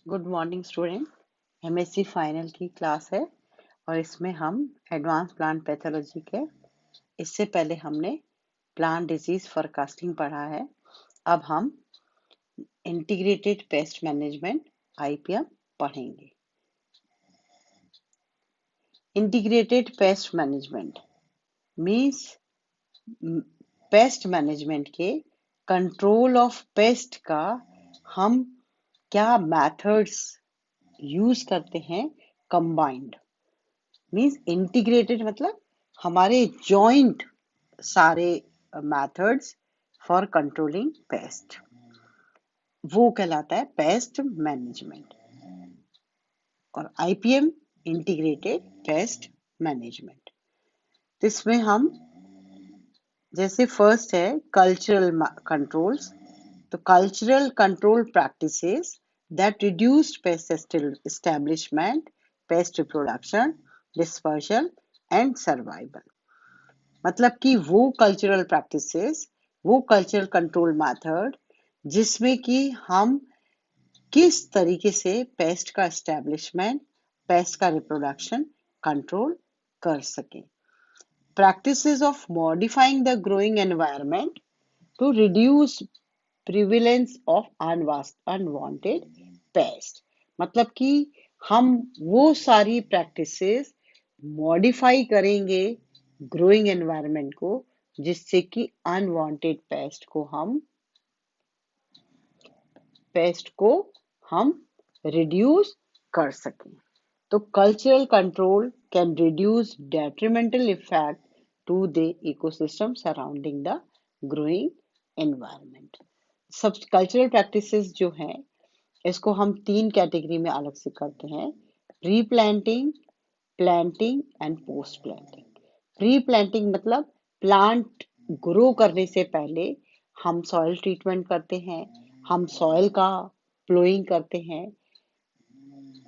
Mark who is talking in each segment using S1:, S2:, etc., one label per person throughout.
S1: Good morning student. MSc final की class है और इसमें हम एडवांस प्लांट पैथोलॉजी के इससे पहले हमने प्लांट डिजीज फोरकास्टिंग पढ़ा है। अब हम इंटीग्रेटेड पेस्ट मैनेजमेंट आईपीएम पढ़ेंगे। Integrated pest management means pest management के कंट्रोल ऑफ पेस्ट का हम क्या मेथड्स यूज करते हैं। कंबाइंड मीन्स इंटीग्रेटेड मतलब हमारे जॉइंट सारे मेथड्स फॉर कंट्रोलिंग पेस्ट, वो कहलाता है पेस्ट मैनेजमेंट। और आईपीएम इंटीग्रेटेड पेस्ट मैनेजमेंट, इसमें हम जैसे फर्स्ट है कल्चरल कंट्रोल्स। तो cultural control practices that reduced pest establishment, pest reproduction, dispersion and survival. मतलब कि वो कल्चरल प्रैक्टिसेस, वो कल्चरल कंट्रोल मेथड जिसमें कि हम किस तरीके से पेस्ट का एस्टेब्लिशमेंट, पेस्ट का रिप्रोडक्शन कंट्रोल कर सकें। Practices of modifying the growing environment to reduce prevalence of unwanted pest. मतलब कि हम वो सारी प्रैक्टिसेस मॉडिफाई करेंगे ग्रोइंग एनवायरनमेंट को, जिससे कि अनवांटेड पेस्ट को हम रिड्यूस कर सकें। तो cultural control can reduce detrimental effect to the ecosystem surrounding the growing environment. सब कल्चरल प्रैक्टिसेस जो हैं इसको हम 3 कैटेगरी में अलग से करते हैं: pre planting, planting and post planting. Pre planting मतलब प्लांट ग्रो करने से पहले हम सॉइल ट्रीटमेंट करते हैं, हम सॉइल का प्लोइंग करते हैं।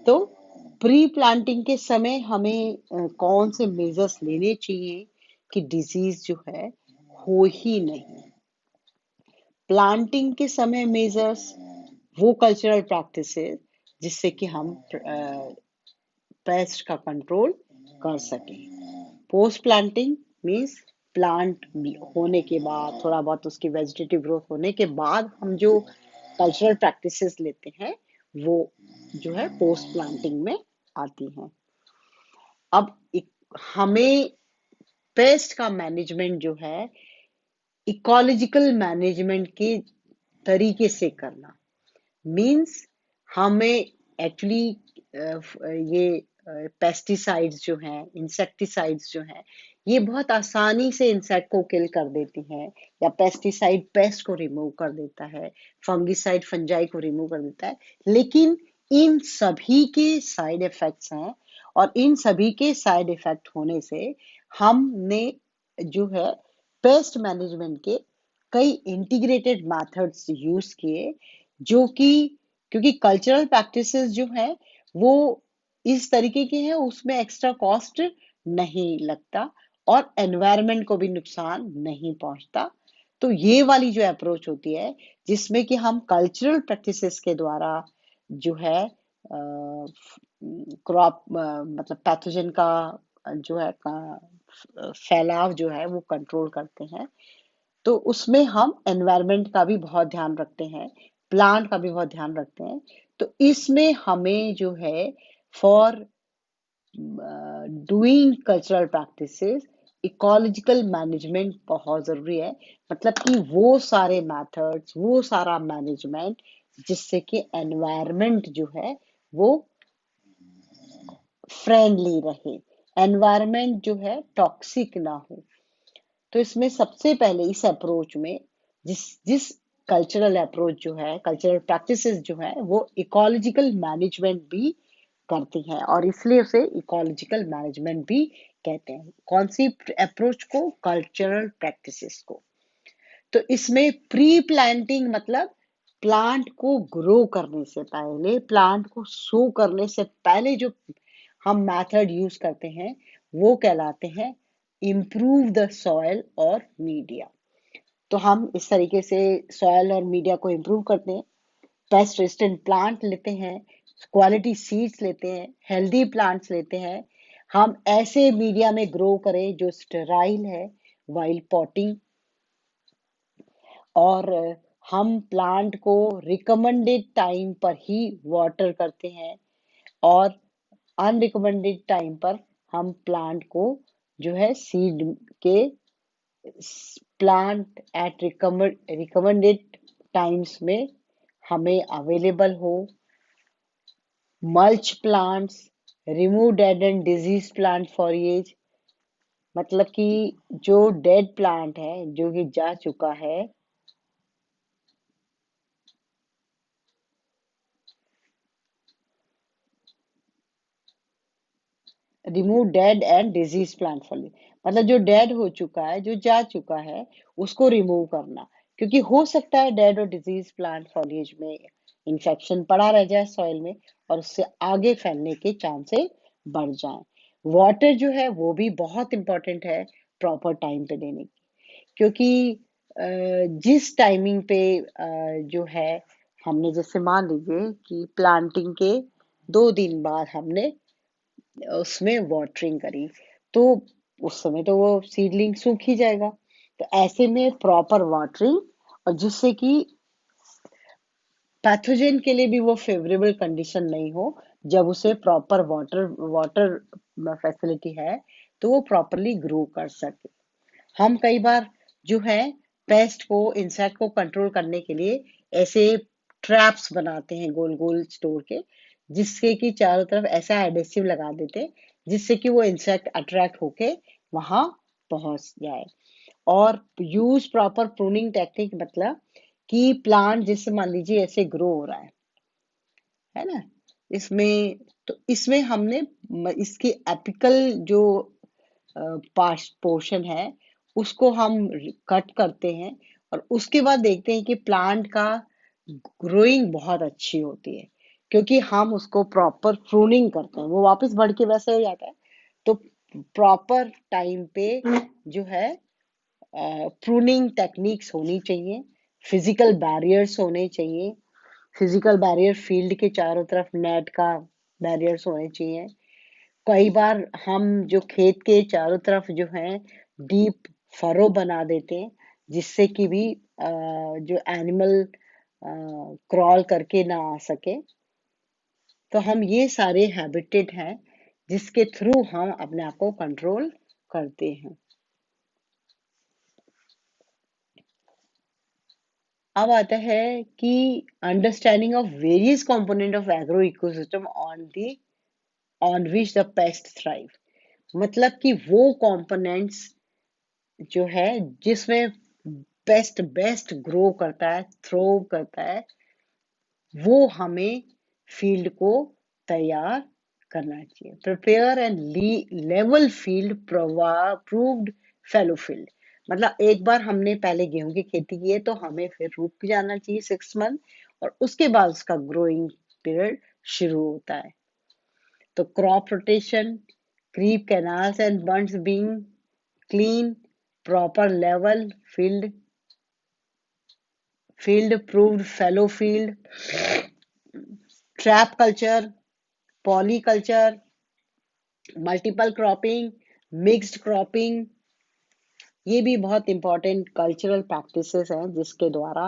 S1: तो प्री प्लांटिंग के समय हमें कौन से मेजर्स लेने चाहिए कि डिजीज जो है हो ही नहीं। प्लांटिंग के समय मेजर्स वो कल्चरल प्रैक्टिसेस जिससे कि हम पेस्ट का कंट्रोल कर सकें। पोस्ट प्लांटिंग मीन्स प्लांट होने के बाद, थोड़ा बहुत उसकी वेजिटेटिव ग्रोथ होने के बाद हम जो कल्चरल प्रैक्टिसेस लेते हैं वो जो है पोस्ट प्लांटिंग में आती हैं। अब हमें पेस्ट का मैनेजमेंट जो है इकोलॉजिकल मैनेजमेंट के तरीके से करना मीन्स हमें एक्चुअली ये पेस्टिसाइड्स जो हैं, इंसेक्टिसाइड्स जो हैं, ये बहुत आसानी से इंसेक्ट को किल कर देती हैं, या पेस्टिसाइड पेस्ट को रिमूव कर देता है, फंगिसाइड फंजाई को रिमूव कर देता है। लेकिन इन सभी के साइड इफेक्ट्स हैं, और इन सभी के साइड इफेक्ट होने से हमने जो है पेस्ट मैनेजमेंट के कई इंटीग्रेटेड मेथड्स यूज किए, जो कि क्योंकि कल्चरल प्रैक्टिसेस जो है वो इस तरीके के हैं, उसमें एक्स्ट्रा कॉस्ट नहीं लगता और एनवायरनमेंट को भी नुकसान नहीं पहुंचता। तो ये वाली जो अप्रोच होती है जिसमें कि हम कल्चरल प्रैक्टिसेस के द्वारा जो है क्रॉप मतलब पैथोजन का जो है फैलाव जो है वो कंट्रोल करते हैं। तो उसमें हम एनवायरनमेंट का भी बहुत ध्यान रखते हैं, प्लांट का भी बहुत ध्यान रखते हैं। तो इसमें हमें जो है for doing cultural practices ecological management बहुत जरूरी है। मतलब कि वो सारे मेथड्स, वो सारा मैनेजमेंट जिससे कि एनवायरनमेंट जो है वो फ्रेंडली रहे, एनवायरनमेंट जो है टॉक्सिक ना हो। तो इसमें सबसे पहले इस अप्रोच में जिस जिस कल्चरल अप्रोच जो है, कल्चरल प्रैक्टिसेस जो है वो इकोलॉजिकल मैनेजमेंट भी करती हैं, और इसलिए उसे इकोलॉजिकल मैनेजमेंट भी कहते हैं। कौन सी अप्रोच को? कल्चरल प्रैक्टिसेस को। तो इसमें प्री प्लांटिंग मतलब प्लांट को ग्रो करने से पहले, प्लांट को सो करने से पहले जो हम मेथड यूज करते हैं वो कहलाते हैं इम्प्रूव द सॉइल और मीडिया। तो हम इस तरीके से सॉइल और मीडिया को इम्प्रूव करते हैं। पेस्ट रेजिस्टेंट प्लांट लेते हैं, क्वालिटी सीड्स लेते हैं, हेल्दी प्लांट्स लेते हैं। हम ऐसे मीडिया में ग्रो करें जो स्टेराइल है, वाइल पॉटिंग। और हम प्लांट को रिकमेंडेड टाइम पर ही वाटर करते हैं, और अनरिकमेंडेड टाइम पर हम प्लांट को जो है सीड के प्लांट एट रिकमेंडेड टाइम्स में हमें अवेलेबल हो। Mulch plants, remove dead and disease plant foliage, मतलब कि जो डेड प्लांट है, जो कि जा चुका है, remove dead and disease plant foliage, मतलब जो डेड हो चुका है, जो जा चुका है, उसको रिमूव करना। क्योंकि हो सकता है डेड और डिजीज प्लांट फॉलिएज में इंफेक्शन पड़ा रह जाए सॉइल में, और उससे आगे फैलने के चांसेस बढ़ जाएं। वाटर जो है वो भी बहुत इंपॉर्टेंट है प्रॉपर टाइम पे देने की। क्योंकि जिस टाइमिंग पे जो है, हमने जैसे मान लीजिए कि प्लांटिंग के 2 दिन बाद हमने उसमें वाटरिंग करी, तो उस समय तो वो सीडलिंग सूख ही जाएगा। तो ऐसे में प्रॉपर वाटरिंग, और जिससे कि पैथोजन के लिए भी वो फेवरेबल कंडीशन नहीं हो, जब उसे प्रॉपर वाटर वाटर फैसिलिटी है, तो वो प्रॉपरली ग्रो कर सके। हम कई बार जो है पेस्ट को, इंसेक्ट को कंट्रोल करने के लिए ऐसे ट्रैप्स बनाते हैं गोल गोल स्टोर के, जिससे कि चारों तरफ ऐसा एडेसिव लगा देते हैं, जिससे कि वो इंसेक्ट अट्रैक्ट होके वहां पहुंच जाए। और यूज प्रॉपर प्रूनिंग टेक्निक, मतलब कि प्लांट जैसे मान लीजिए ऐसे ग्रो हो रहा है ना, इसमें, तो इसमें हमने इसके एपिकल जो पोर्शन है, उसको हम कट करते हैं, और उसके बाद देखते हैं कि प्लांट का ग्रोइंग बहुत अच्छी होती है, क्योंकि हम उसको प्रॉपर प्रूनिंग करते हैं, वो वापस बढ़ के वैसे हो जाता है। तो प्रॉपर टाइम पे जो है प्रूनिंग टेक्निक्स होनी चाहिए, फिजिकल बैरियर्स होने चाहिए, फिजिकल बैरियर फील्ड के चारों तरफ नेट का बैरियर्स होने चाहिए। कई बार हम जो खेत के चारों तरफ जो है डीप फरो बना देते हैं, जिससे कि भी जो एनिमल क्रॉल करके ना आ सके। तो हम ये सारे हैबिटेट हैं जिसके थ्रू हम अपने आप को कंट्रोल करते हैं। अब आता है कि understanding of various component of agro ecosystem on which the paste thrive, मतलब कि वो कंपोनेंट्स जो है जिसमें बेस्ट बेस्ट ग्रो करता है, थ्रो करता है, वो हमें फील्ड को तैयार करना चाहिए। Prepare and level field proved fellow field, मतलब एक बार हमने पहले गेहूं की खेती की है, तो हमें फिर रुक जाना चाहिए 6 मंथ, और उसके बाद उसका ग्रोइंग पीरियड शुरू होता है। तो crop rotation, creep canals and bunds being clean, proper level field proved fallow field, trap culture, polyculture, multiple cropping, mixed cropping, ये भी बहुत इंपॉर्टेंट कल्चरल प्रैक्टिसेस हैं जिसके द्वारा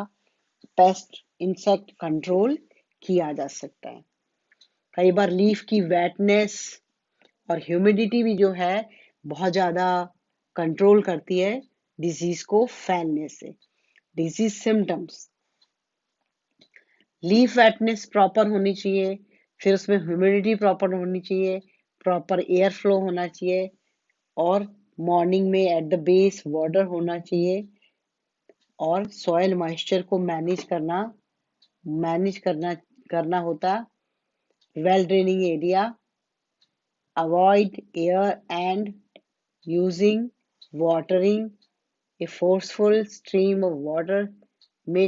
S1: पेस्ट इंसेक्ट कंट्रोल किया जा सकता है। कई बार लीफ की वेटनेस और ह्यूमिडिटी भी जो है बहुत ज्यादा कंट्रोल करती है डिजीज को फैलने से। डिजीज सिम्टम्स, लीफ वेटनेस प्रॉपर होनी चाहिए, फिर उसमें ह्यूमिडिटी प्रॉपर होनी चाहिए, प्रॉपर एयर फ्लो होना चाहिए, और मॉर्निंग में एट द बेस वाटर होना चाहिए, और सॉइल मॉइस्चर को मैनेज करना होता। Well draining area, avoid air and using watering. A forceful stream of water may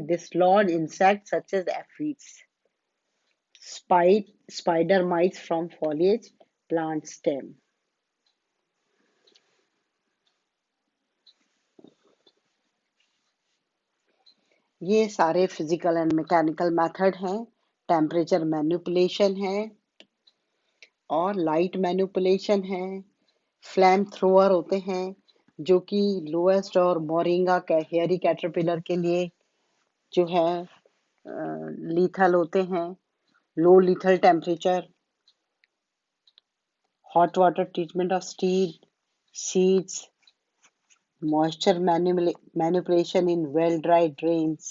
S1: dislodge insects such as aphids, spider mites from foliage, plant stem. ये सारे physical and mechanical method हैं temperature manipulation है और light manipulation है। Flame thrower होते हैं जो कि लोएस्ट और मोरिंगा हेयरी कैटरपिलर के लिए जो है लीथल होते हैं। Low lethal temperature, hot water treatment of seeds, moisture manipulation in well-dried drains.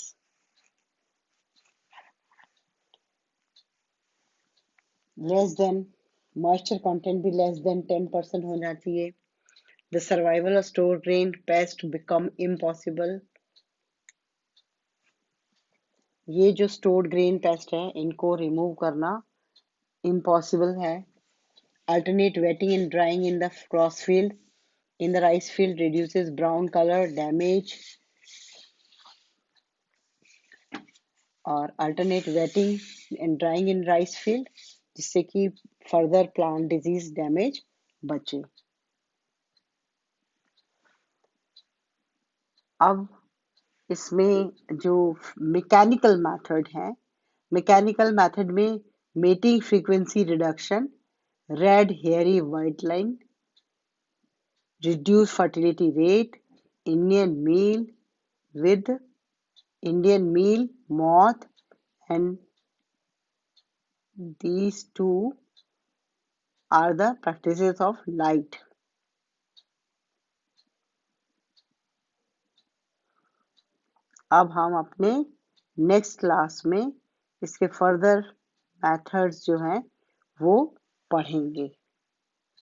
S1: Less than moisture content भी less than 10% होना चाहिए. The survival of store grain pest become impossible. ये जो stored grain pest है इनको remove करना impossible है. Alternate wetting and drying in the cross field. In the rice field reduces brown color damage. और alternate wetting and drying in rice field जिससे कि further plant disease damage बचे. अब इसमें जो मैकेनिकल मेथड है, मैकेनिकल मेथड में mating frequency reduction, red hairy white line, reduce fertility rate, Indian meal with Indian meal, moth, and these two are the practices of light. अब हम अपने next class में इसके फर्दर मेथड्स जो हैं वो पढ़ेंगे.